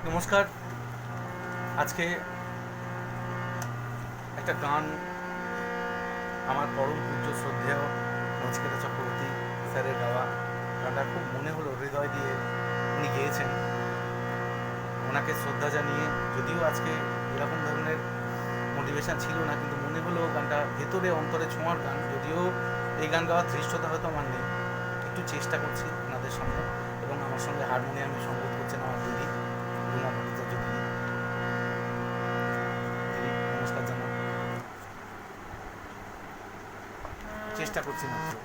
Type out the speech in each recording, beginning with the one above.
নমস্কার। আজকে একটা গান আমার পরম পূজ্য শ্রদ্ধেয় নচিকেতা চক্রবর্তী স্যারের গাওয়া গানটা খুব মনে হলো, হৃদয় দিয়ে উনি গেয়েছেন। ওনাকে শ্রদ্ধা জানিয়ে, যদিও আজকে এরকম ধরনের মোটিভেশন ছিল না, কিন্তু মনে হলো গানটা ভেতরে অন্তরে ছোঁয়ার গান। যদিও এই গান গাওয়ার ধৃষ্টতা হয়তো আমার নেই, একটু চেষ্টা করছি ওনাদের সঙ্গে। এবং আমার সঙ্গে হারমোনিয়ামে সঙ্গত করছেন আমার দিদি রুনা ভট্টাচার্য দিদি। দিদি নমস্কার জানাই, চেষ্টা করছি মাত্র।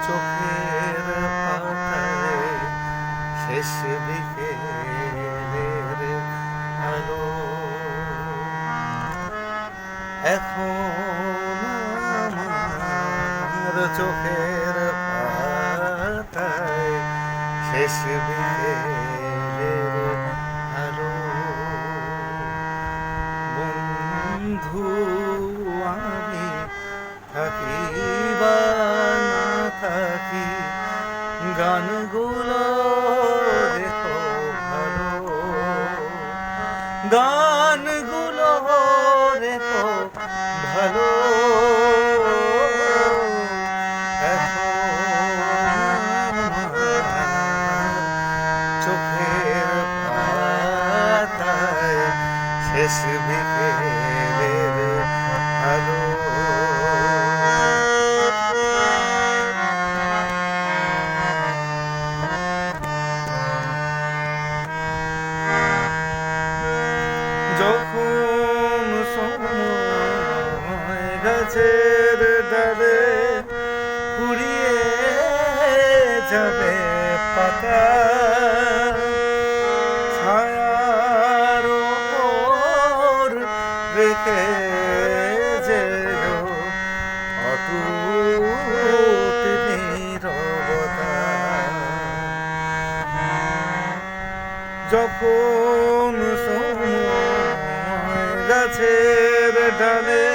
চোখের পাতায় শেষ বিকেলের আলো, এখন আমার চোখের পাতায় শেষ বিকেলের আলো। বন্ধু আমি থাকি বা না থাকি, গানগুলো রেখো ভালো, গানগুলো রেখো ভালো। চোখের পাতায় শেষ বিকেলের আলো। যখন সময় গাছের ডালে কুড়িয়ে যাবে পাতা, ছায়ার ওপর রেখে যেও অটুট নীরবতা। যখন সময় গাছের ডালে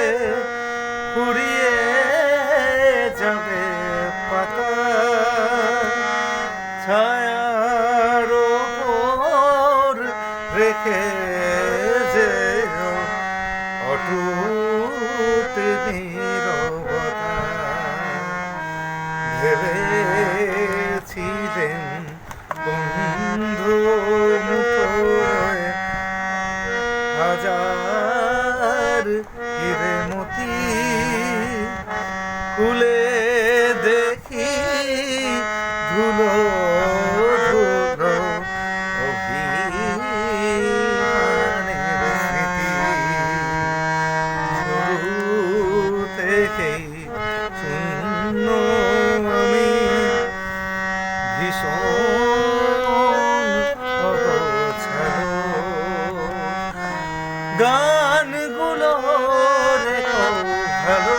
কুড়িয়ে যাবে পাতা, ছায়ার ওপর রেখে যেও অটুট নীরবতা। ভেবেছিলেন বন্ধু মুঠোয় হাজার হিরে মতি, খুলে দেখি ধুলো ধুলো অভিমানের স্মৃতি। শুরু থেকেই শূন্য আমি, ভীষণ অগোছালো, গানগুলো রেখো ভালো।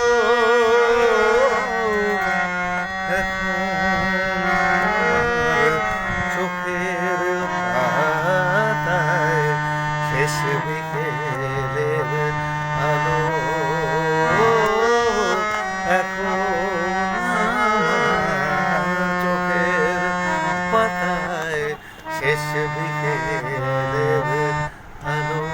চোখের পাতায় শেষ বিকেলের আলো, এখন চোখের পাতায় শেষ বিকেলের আলো।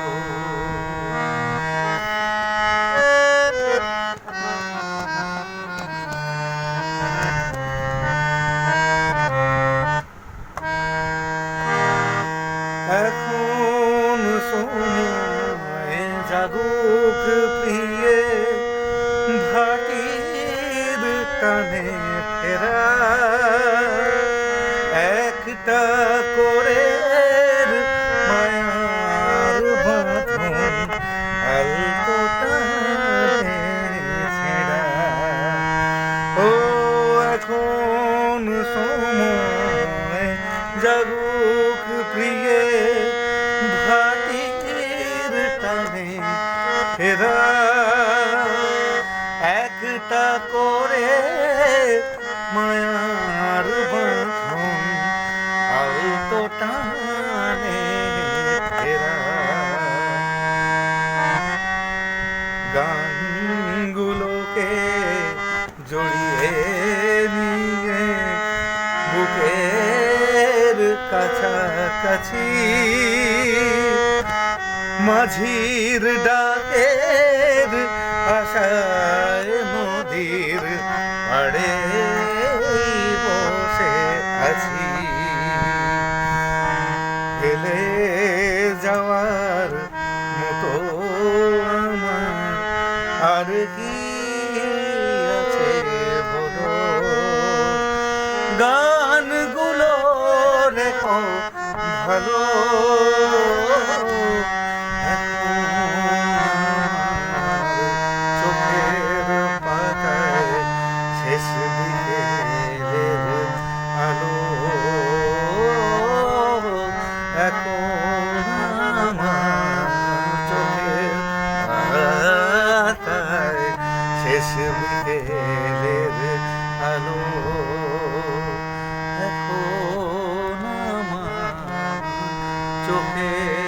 এখন সময় জাগুক প্রিয়ে ভাটির টানে ফেরা, একটা করে মায়ার বাঁধন টানে এরা একটা করে মায়ার বাঁধন আলতো টানে এরা গানগুলোকে জড়িয়ে নিয়ে বুকের কাছাকাছি মাঝির ডাকের আশায় নদীর পাড়ে বসে আছি ফেলে যাওয়ার মতো আমার আর কি আছে বলো গানগুলো রেখো ভালো চোখের পাতায় শেষ বিকেলের আলো এখন আমার চোখের পাতায় শেষ বিকেলের আলো এখন আমার চোখে